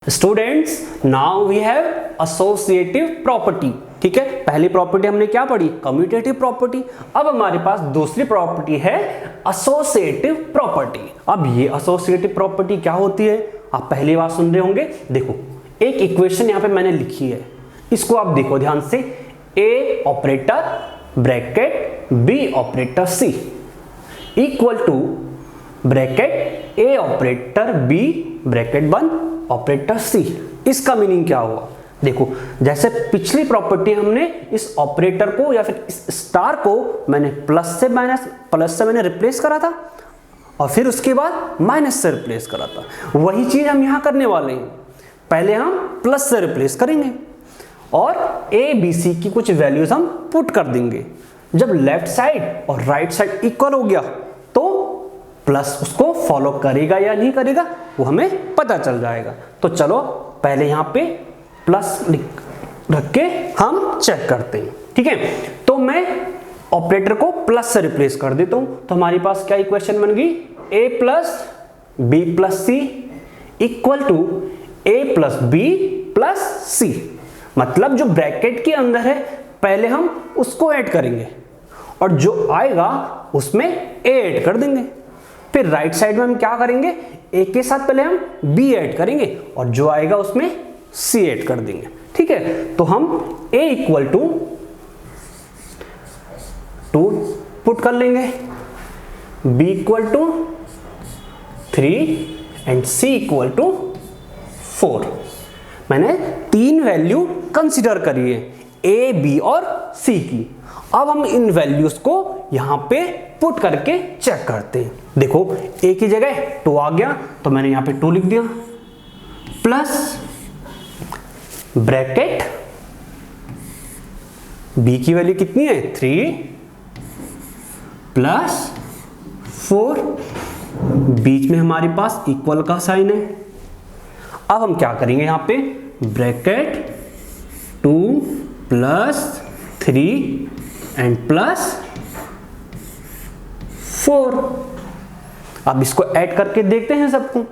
Students, now we have associative property. ठीक है, पहली प्रॉपर्टी हमने क्या पढ़ी? Commutative property. अब हमारे पास दूसरी प्रॉपर्टी है एसोसिएटिव प्रॉपर्टी। अब ये एसोसिएटिव प्रॉपर्टी क्या होती है, आप पहली बार सुन रहे होंगे। देखो, एक इक्वेशन यहां पे मैंने लिखी है, इसको आप देखो ध्यान से। A operator bracket B operator C equal to bracket A operator B bracket 1 operator C. इसका मीनिंग क्या हुआ? देखो, जैसे पिछली प्रॉपर्टी हमने इस ऑपरेटर को या फिर इस स्टार को मैंने प्लस से मैंने रिप्लेस करा था और फिर उसके बाद माइनस से रिप्लेस करा था, वही चीज हम यहां करने वाले हैं। पहले हम प्लस से रिप्लेस करेंगे और ए बी सी की कुछ वैल्यूज हम पुट कर देंगे। जब लेफ्ट साइड और राइट साइड इक्वल हो गया तो प्लस उसको फॉलो करेगा या नहीं करेगा वो हमें पता चल जाएगा। तो चलो पहले यहां पे प्लस रख के हम चेक करते हैं। ठीक है, तो मैं ऑपरेटर को प्लस से रिप्लेस कर देता हूं, तो हमारे पास क्या इक्वेशन बन गई? a plus B plus C equal to A plus B plus C. मतलब जो ब्रैकेट के अंदर है पहले हम उसको ऐड करेंगे और जो आएगा उसमें a ऐड कर देंगे। फिर राइट साइड में हम क्या करेंगे? a के साथ पहले हम b ऐड करेंगे और जो आएगा उसमें c ऐड कर देंगे। ठीक है, तो हम a इक्वल टू 2 पुट कर लेंगे, b equal to 3 and c equal to 4। मैंने 3 वैल्यू कंसिडर करी है, a, b और c की। अब हम इन वैल्यूज को यहां पे पुट करके चेक करते हैं। देखो, a की जगह 2 आ गया तो मैंने यहां पे 2 लिख दिया, प्लस ब्रैकेट b की वैल्यू कितनी है? 3 प्लस 4, बीच में हमारे पास इक्वल का साइन है। अब हम क्या करेंगे? यहां पे ब्रैकेट 2 प्लस 3 एंड प्लस 4। अब इसको ऐड करके देखते हैं सबको।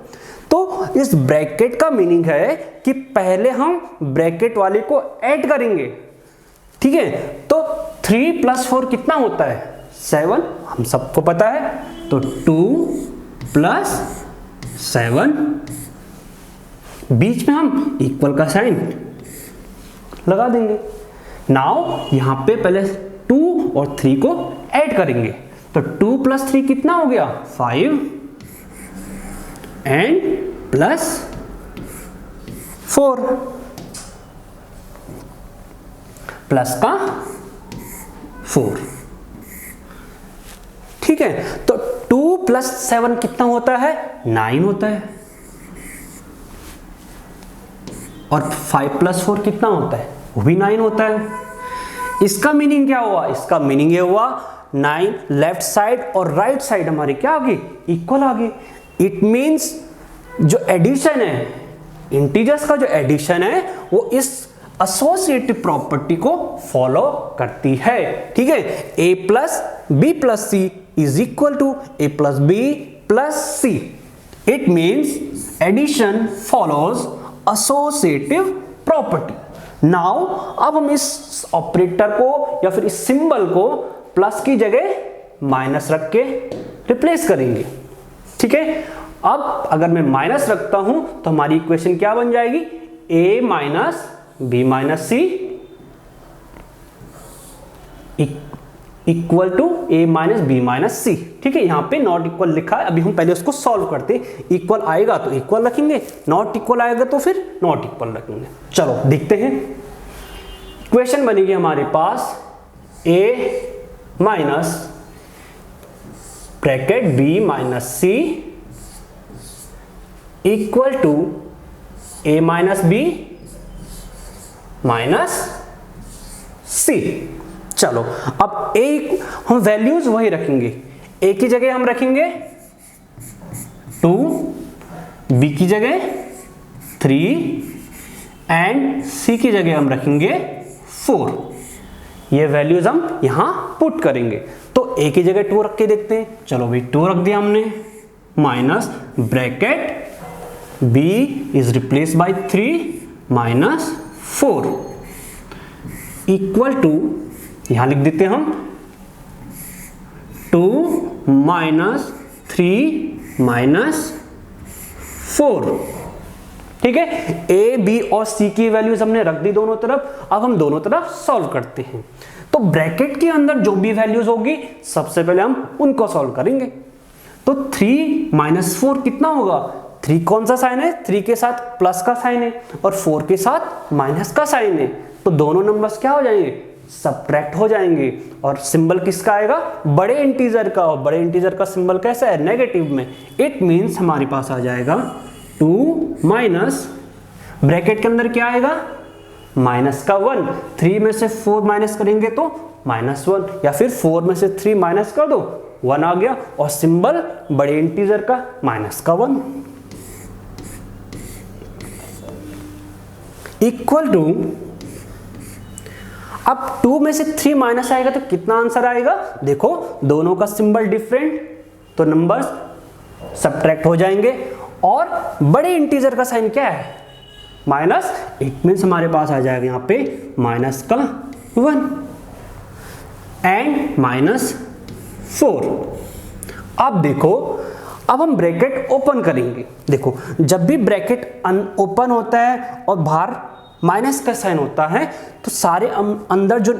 तो इस ब्रैकेट का मीनिंग है कि पहले हम ब्रैकेट वाले को ऐड करेंगे। ठीक है, तो 3 प्लस 4 कितना होता है? 7, हम सबको पता है। तो 2 प्लस 7, बीच में हम इक्वल का साइन लगा देंगे। नाउ यहां पे पहले 2 और 3 को ऐड करेंगे, तो 2 प्लस 3 कितना हो गया? 5 एंड प्लस 4 प्लस का 4। ठीक है, तो 2 प्लस 7 कितना होता है? 9 होता है। और 5 प्लस 4 कितना होता है? वो भी 9 होता है। इसका मीनिंग क्या हुआ? इसका मीनिंग ये हुआ 9 लेफ्ट साइड और राइट साइड हमारे क्या आ गई? इक्वल आ गई। इट मीन्स जो एडिशन है, इंटीजर्स का जो एडिशन है वो इस एसोसिएटिव प्रॉपर्टी को फॉलो करती है। ठीक है, a plus B plus c is equal to a plus B plus c. It means addition follows associative property. Now अब हम इस ऑपरेटर को या फिर इस सिंबल को प्लस की जगह माइनस रख के रिप्लेस करेंगे। ठीक है, अब अगर मैं माइनस रखता हूं तो हमारी इक्वेशन क्या बन जाएगी? a minus B minus C equal to a minus B minus C. ठीक है, यहां पे नॉट इक्वल लिखा है, अभी हम पहले उसको सॉल्व करते हैं। इक्वल आएगा तो इक्वल रखेंगे, नॉट इक्वल आएगा तो फिर नॉट इक्वल रखेंगे। चलो देखते हैं। इक्वेशन बनेगी हमारे पास a minus bracket b minus C equal to a minus B minus C. चलो अब a हम वैल्यूज वही रखेंगे, a की जगह हम रखेंगे 2, b की जगह 3 एंड c की जगह हम रखेंगे 4। ये वैल्यूज हम यहां पुट करेंगे। तो a की जगह 2 रख के देखते हैं। चलो भाई 2 रख दिया हमने, minus bracket b is replace by 3 minus 4 equal to, यहां लिख देते हैं हम 2 माइनस 3 माइनस 4। ठीक है, a b और c की वैल्यूज हमने रख दी दोनों तरफ। अब हम दोनों तरफ सॉल्व करते हैं। तो ब्रैकेट के अंदर जो भी वैल्यूज होगी सबसे पहले हम उनको सॉल्व करेंगे। तो 3 माइनस 4 कितना होगा? 3 कौन सा साइन है? 3 के साथ प्लस का साइन है और 4 के साथ माइनस का साइन है। तो दोनों नंबर्स क्या हो जाएंगे? सबट्रैक्ट हो जाएंगे। और सिंबल किसका आएगा? बड़े इंटीजर का। और बड़े इंटीजर का सिंबल कैसा है? नेगेटिव में। इट मींस हमारे पास आ जाएगा 2 माइनस, ब्रैकेट के अंदर क्या आएगा? माइनस का 1। 3 में से 4 माइनस करेंगे तो -1, या फिर 4 में से 3 माइनस कर दो 1 आ गया। और सिंबल बड़े इंटीजर का माइनस का 1 इक्वल टू, अब 2 में से 3 माइनस आएगा तो कितना आंसर आएगा? देखो दोनों का सिंबल डिफरेंट, तो नंबर्स सबट्रैक्ट हो जाएंगे। और बड़े इंटीजर का साइन क्या है? माइनस। इट मींस हमारे पास आ जाएगा यहां पे माइनस का 1 एंड -4। अब देखो, अब हम ब्रैकेट ओपन करेंगे। देखो जब भी ब्रैकेट ओपन होता है और बाहर माइनस का साइन होता है तो सारे अंदर जो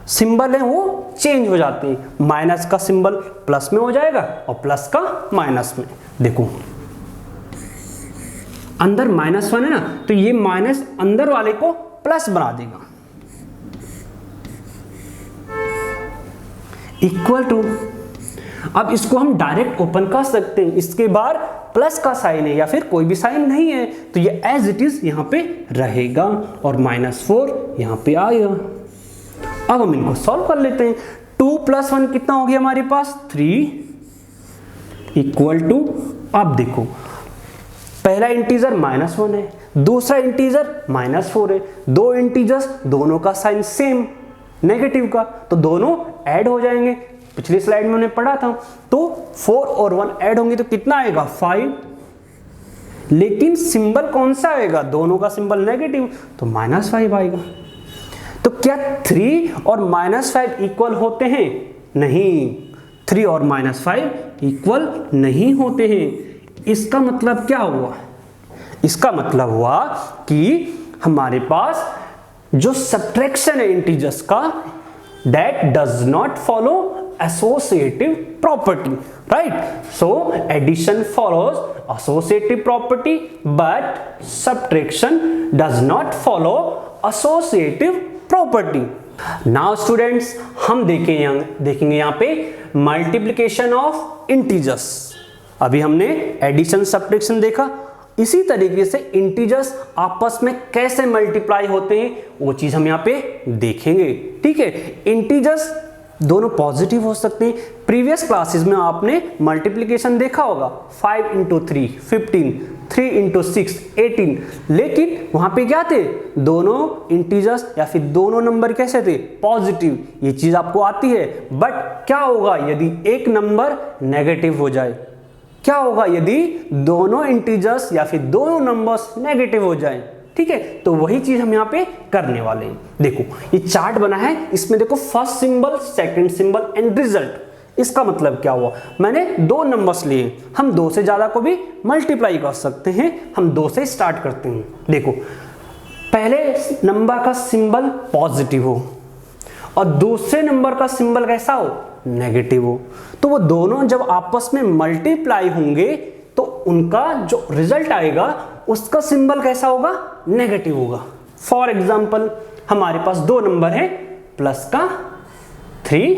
सिंबल है वो चेंज हो जाते हैं। माइनस का सिंबल प्लस में हो जाएगा और प्लस का माइनस में। देखो अंदर -1 है ना, तो ये माइनस अंदर वाले को प्लस बना देगा। इक्वल टू, अब इसको हम डायरेक्ट ओपन कर सकते हैं। इसके बाद प्लस का साइन है या फिर कोई भी साइन नहीं है तो ये एज इट इज यहां पे रहेगा और -4 यहां पे आएगा। अब हम इनको सॉल्व कर लेते हैं। 2 + 1 कितना हो गया हमारे पास? 3 इक्वल टू, अब देखो पहला इंटीजर -1 है, दूसरा इंटीजर -4 है। दो इंटीजर्स, दोनों का साइन सेम नेगेटिव का, तो दोनों ऐड हो जाएंगे। पिछली स्लाइड में हमने पढ़ा था। तो 4 और 1 ऐड होंगे तो कितना आएगा? 5। लेकिन सिंबल कौन सा आएगा? दोनों का सिंबल नेगेटिव, तो -5 आएगा। तो क्या 3 और -5 इक्वल होते हैं? नहीं, 3 और -5 इक्वल नहीं होते हैं। इसका मतलब क्या हुआ? इसका मतलब हुआ कि हमारे पास जो सब्ट्रैक्शन है इंटीजर्स का, that does not follow associative property, right? So addition follows associative property but subtraction does not follow associative property. Now students, हम देखेंगे यहाँ पे multiplication of integers। अभी हमने एडिशन सब्ट्रैक्शन देखा, इसी तरीके से इंटीजर्स आपस में कैसे मल्टीप्लाई होते हैं वो चीज हम यहाँ पे देखेंगे। ठीक है, इंटीजर्स दोनों पॉजिटिव हो सकते हैं। प्रीवियस क्लासेस में आपने मल्टीप्लिकेशन देखा होगा, 5 × 3 15, 3 × 6 18, लेकिन वहां पे क्या थे? दोनों इंटीजर्स या फिर दोनों नंबर कैसे थे? पॉजिटिव। ये चीज आपको आती है। बट क्या होगा यदि एक नंबर नेगेटिव हो जाए? क्या होगा यदि दोनों इंटीजर्स या फिर दोनों नंबर्स नेगेटिव हो जाएं? ठीक है, तो वही चीज हम यहाँ पे करने वाले हैं। देखो ये चार्ट बना है, इसमें देखो first symbol, second symbol and result. इसका मतलब क्या हुआ? मैंने 2 नंबर्स लिए, हम 2 से ज्यादा को भी मल्टीप्लाई कर सकते हैं। हम 2 से स्टार्ट करते हैं। देखो पहले नंबर का सिंबल पॉजिटिव हो और दूसरे नंबर का सिंबल कैसा हो? नेगेटिव हो, तो वो दोनों जब आपस में मल्टीप्लाई होंगे तो उनका जो रिजल्ट आएगा उसका सिंबल कैसा होगा? नेगेटिव होगा। फॉर एग्जाम्पल हमारे पास 2 नंबर है, प्लस का 3,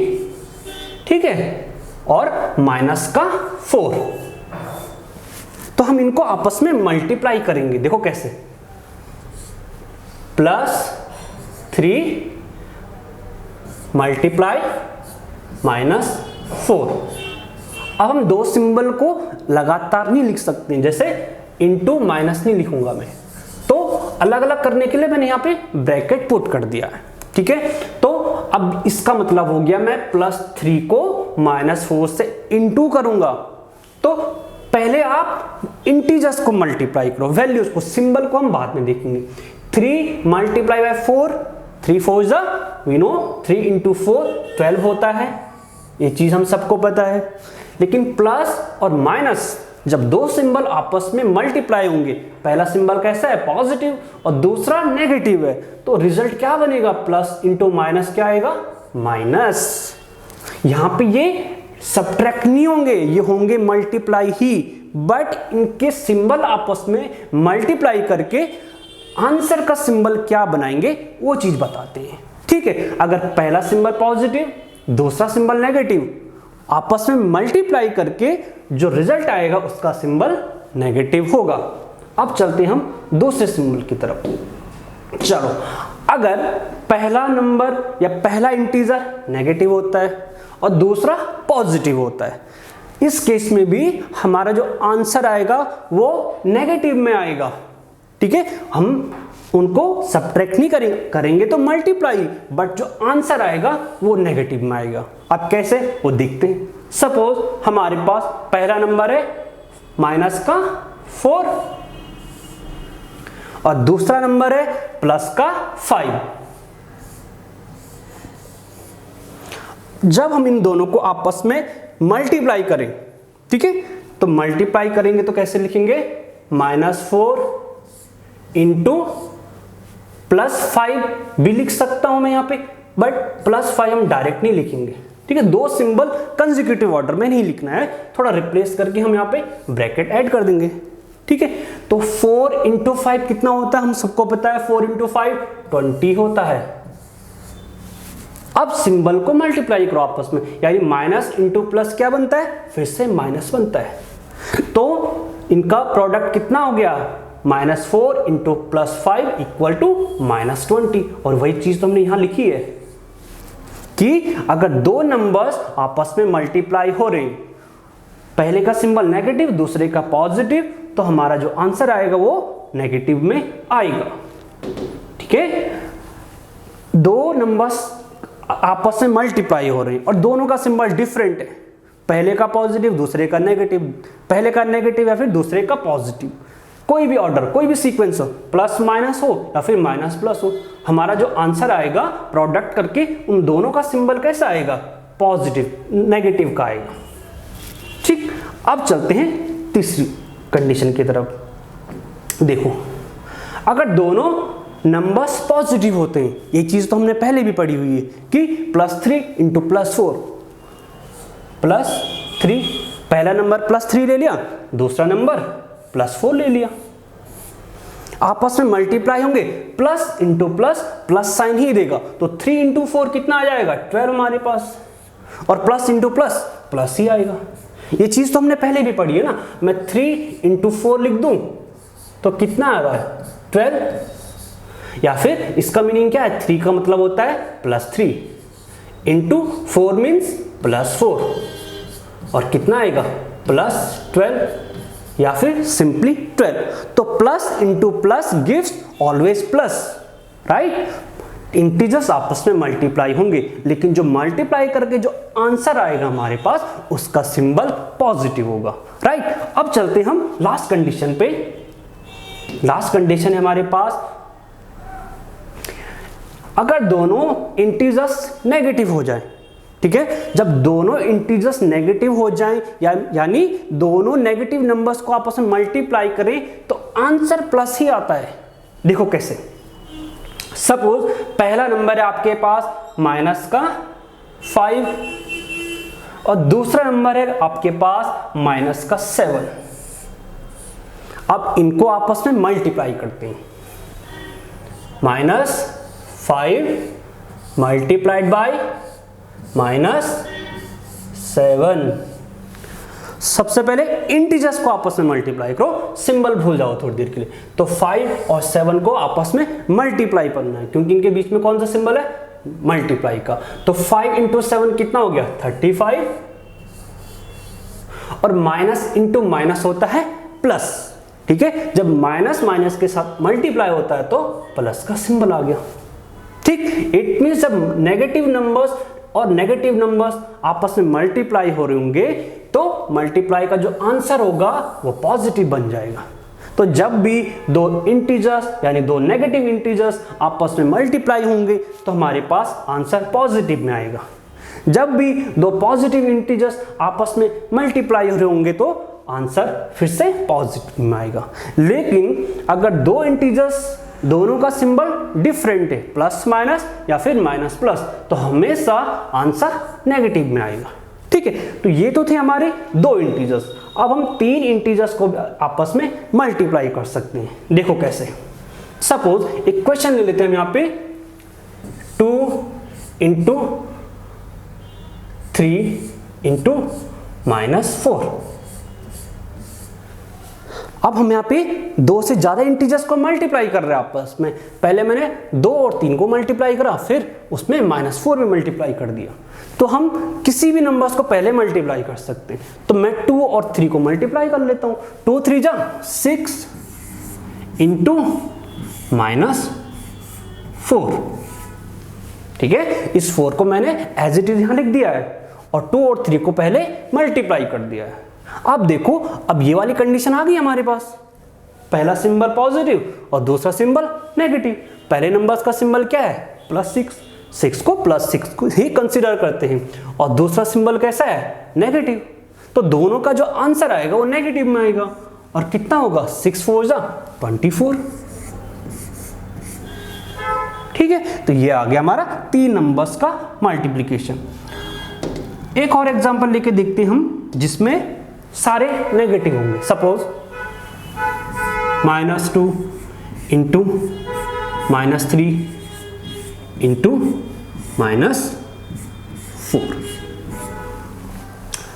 ठीक है, और माइनस का 4। तो हम इनको आपस में मल्टीप्लाई करेंगे। देखो कैसे, +3 मल्टीप्लाई -4। अब हम 2 सिंबल को लगातार नहीं लिख सकते, जैसे इंटू माइनस नहीं लिखूंगा मैं, तो अलग अलग करने के लिए मैंने यहां पे ब्रैकेट पुट कर दिया है। ठीक है, तो अब इसका मतलब हो गया मैं +3 को -4 से इंटू करूंगा। तो पहले आप इंटीजर्स को मल्टीप्लाई करो, वैल्यूज को, सिंबल को हम बाद में देखेंगे। 3 मल्टीप्लाई बाय 4, 3 4 जा, वी नो 3 इंटू 4 12 होता है, ये चीज हम सबको पता है। लेकिन प्लस और माइनस जब दो सिंबल आपस में मल्टीप्लाई होंगे, पहला सिंबल कैसा है पॉजिटिव और दूसरा नेगेटिव है, तो रिजल्ट क्या बनेगा, प्लस इंटू माइनस क्या आएगा, माइनस। यहां पे ये सब्ट्रैक्ट नहीं होंगे, ये होंगे मल्टीप्लाई ही, बट इनके सिंबल आपस में मल्टीप्लाई करके आंसर का सिंबल क्या बनाएंगे वो चीज बताते हैं। ठीक है, अगर पहला सिंबल पॉजिटिव दूसरा सिंबल नेगेटिव, आपस में मल्टीप्लाई करके जो रिजल्ट आएगा उसका सिंबल नेगेटिव होगा। अब चलते हम दूसरे सिंबल की तरफ। चलो, अगर पहला नंबर या पहला इंटीजर नेगेटिव होता है और दूसरा पॉजिटिव होता है, इस केस में भी हमारा जो आंसर आएगा वो नेगेटिव में आएगा। ठीक है, हम उनको सब्ट्रैक्ट नहीं करेंगे तो मल्टीप्लाई, बट जो आंसर आएगा वो नेगेटिव में आएगा। अब कैसे वो देखते हैं। सपोज हमारे पास पहला नंबर है माइनस का 4 और दूसरा नंबर है प्लस का 5। जब हम इन दोनों को आपस में मल्टीप्लाई करें, ठीक है, तो मल्टीप्लाई करेंगे तो कैसे लिखेंगे, -4 इंटू +5 भी लिख सकता हूं मैं यहां पे, बट +5 हम डायरेक्ट नहीं लिखेंगे। ठीक है, दो सिंबल कंसेक्यूटिव ऑर्डर में नहीं लिखना है, थोड़ा रिप्लेस करके हम यहां पे ब्रैकेट ऐड कर देंगे। ठीक है, तो 4 इंटू 5 कितना होता है, हम सबको पता है 4 इंटू 5 20 होता है। अब सिंबल को मल्टीप्लाई करो आपस में, यानी माइनस इंटू प्लस क्या बनता है, फिर से माइनस बनता है। तो इनका प्रोडक्ट कितना हो गया, -4 इंटू +5 इक्वल टू -20। और वही चीज तो हमने यहां लिखी है कि अगर दो नंबर्स आपस में मल्टीप्लाई हो रहे हैं, पहले का सिंबल नेगेटिव दूसरे का पॉजिटिव, तो हमारा जो आंसर आएगा वो नेगेटिव में आएगा। ठीक है, दो नंबर्स आपस में मल्टीप्लाई हो रहे हैं और दोनों का सिंबल डिफरेंट है, पहले का पॉजिटिव दूसरे का नेगेटिव, पहले का नेगेटिव या फिर दूसरे का पॉजिटिव, कोई भी ऑर्डर कोई भी सीक्वेंस हो, प्लस माइनस हो या फिर माइनस प्लस हो, हमारा जो आंसर आएगा प्रोडक्ट करके उन दोनों का सिंबल कैसा आएगा, पॉजिटिव नेगेटिव का आएगा। ठीक, अब चलते हैं तीसरी कंडीशन की तरफ। देखो, अगर दोनों नंबर्स पॉजिटिव होते हैं, ये चीज तो हमने पहले भी पढ़ी हुई है कि +3 इंटू +4, +3, पहला नंबर +3 ले लिया, दूसरा नंबर +4 ले लिया, आपस में मल्टीप्लाई होंगे, plus into plus, plus sign ही देगा, तो 3 इंटू 4 कितना आ जाएगा, 12 हमारे पास, और प्लस इंटू प्लस प्लस ही आएगा। ये चीज तो हमने पहले भी पढ़ी है ना, मैं 3 इंटू 4 लिख दूं तो कितना आ रहा है, 12, या फिर इसका मीनिंग क्या है, 3 का मतलब होता है +3 इंटू 4 मीन्स +4, और कितना आएगा +12, या फिर सिंपली 12। तो plus into plus gives always plus, right. Integers आपस में मल्टीप्लाई होंगे, लेकिन जो मल्टीप्लाई करके जो आंसर आएगा हमारे पास उसका सिंबल पॉजिटिव होगा, राइट। अब चलते हम लास्ट कंडीशन पे। लास्ट कंडीशन है हमारे पास, अगर दोनों इंटीजर्स नेगेटिव हो जाए, ठीक है, जब दोनों इंटीजर्स नेगेटिव हो जाएं, यानी दोनों नेगेटिव नंबर्स को आपस में मल्टीप्लाई करें तो आंसर प्लस ही आता है। देखो कैसे, सपोज पहला नंबर है आपके पास -5 और दूसरा नंबर है आपके पास -7। अब इनको आपस में मल्टीप्लाई करते हैं, -5 मल्टीप्लाइड बाय -7। सबसे पहले इंटीजर्स को आपस में मल्टीप्लाई करो, सिंबल भूल जाओ थोड़ी देर के लिए। तो 5 और 7 को आपस में मल्टीप्लाई करना है, क्योंकि इनके बीच में कौन सा सिंबल है, मल्टीप्लाई का। तो 5 इंटू 7 कितना हो गया, 35, और माइनस इंटू माइनस होता है प्लस। ठीक है, जब माइनस माइनस के साथ मल्टीप्लाई होता है तो प्लस का सिंबल आ गया। ठीक, इट मींस जब नेगेटिव नंबर्स और नेगेटिव नंबर्स आपस में मल्टीप्लाई हो रहे होंगे तो मल्टीप्लाई का जो आंसर होगा वो पॉजिटिव बन जाएगा। तो जब भी दो इंटीजर्स यानी दो नेगेटिव इंटीजर्स आपस में मल्टीप्लाई होंगे तो हमारे पास आंसर पॉजिटिव में आएगा। जब भी दो पॉजिटिव इंटीजर्स आपस में मल्टीप्लाई हो रहे होंगे तो आंसर फिर से पॉजिटिव में आएगा। लेकिन अगर दो इंटीजर्स दोनों का सिंबल डिफरेंट है, प्लस माइनस या फिर माइनस प्लस, तो हमेशा आंसर नेगेटिव में आएगा। ठीक है, तो ये तो थे हमारे दो इंटीजर्स। अब हम तीन इंटीजर्स को आपस में मल्टीप्लाई कर सकते हैं। देखो कैसे। सपोज एक क्वेश्चन ले लेते हैं यहाँ पे 2 इंटू 3 इंटू -4। अब हम यहाँ पे दो से ज्यादा इंटीजर्स को मल्टीप्लाई कर रहे हैं आपस में। पहले मैंने 2 और 3 को मल्टीप्लाई करा, फिर उसमें -4 में मल्टीप्लाई कर दिया। तो हम किसी भी नंबर्स को पहले मल्टीप्लाई कर सकते हैं। तो मैं 2 और 3 को मल्टीप्लाई कर लेता हूं। 2 3 जा 6 इंटू -4। ठीक है, इस 4 को मैंने एज इट इज यहां लिख दिया है और 2 और 3 को पहले मल्टीप्लाई कर दिया है। अब देखो, अब ये वाली कंडीशन आ गई हमारे पास। पहला सिंबल पॉजिटिव और दूसरा सिंबल नेगेटिव। पहले नंबर्स का सिंबल क्या है? +6। 6 को +6 को ही कंसीडर करते हैं और दूसरा सिंबल कैसा है? नेगेटिव। तो दोनों का जो आंसर आएगा वो नेगेटिव में आएगा। और कितना होगा? 6 4 जा 24। ठीक है, तो ये आ गया हमारा 3 नंबर्स का मल्टीप्लिकेशन। एक और एग्जांपल लेके देखते हैं हम, जिसमें सारे नेगेटिव होंगे। Suppose -2 into -3 into -4।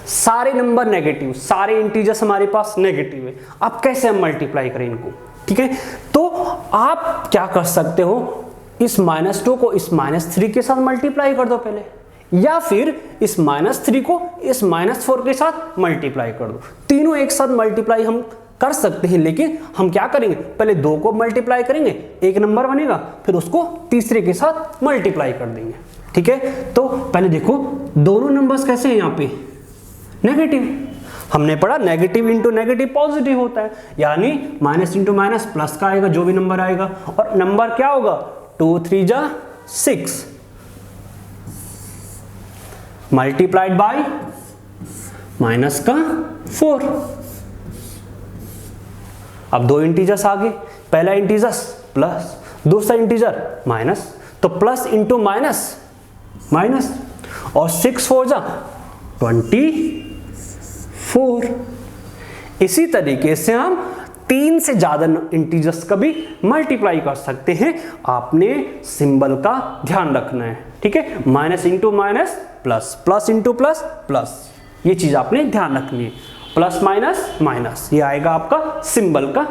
सारे नंबर नेगेटिव, सारे इंटीजर्स हमारे पास नेगेटिव है। अब कैसे हम मल्टीप्लाई करें इनको? ठीक है, तो आप क्या कर सकते हो, इस -2 को इस -3 के साथ मल्टीप्लाई कर दो पहले, या फिर इस -3 को इस -4 के साथ मल्टीप्लाई कर दो। तीनों एक साथ मल्टीप्लाई हम कर सकते हैं, लेकिन हम क्या करेंगे, पहले 2 को मल्टीप्लाई करेंगे, एक नंबर बनेगा, फिर उसको तीसरे के साथ मल्टीप्लाई कर देंगे। ठीक है, तो पहले देखो दोनों नंबर्स कैसे हैं यहाँ पे? नेगेटिव। हमने पढ़ा नेगेटिव इंटू नेगेटिव पॉजिटिव होता है, यानी माइनस इंटू माइनस प्लस का आएगा जो भी नंबर आएगा। और नंबर क्या होगा? 2 3 जा 6 मल्टीप्लाइड बाय माइनस का 4। अब दो इंटीजर्स आ गए, पहला इंटीजर्स प्लस, दूसरा इंटीजर माइनस, तो प्लस इंटू माइनस माइनस, और 6 4 जा 24। इसी तरीके से हम 3 से ज्यादा इंटीजर्स का भी मल्टीप्लाई कर सकते हैं। आपने सिंबल का ध्यान रखना है। ठीक है, minus into minus plus, plus into plus plus, ये चीज आपने ध्यान रखनी है। प्लस माइनस माइनस, ये आएगा आपका सिंबल का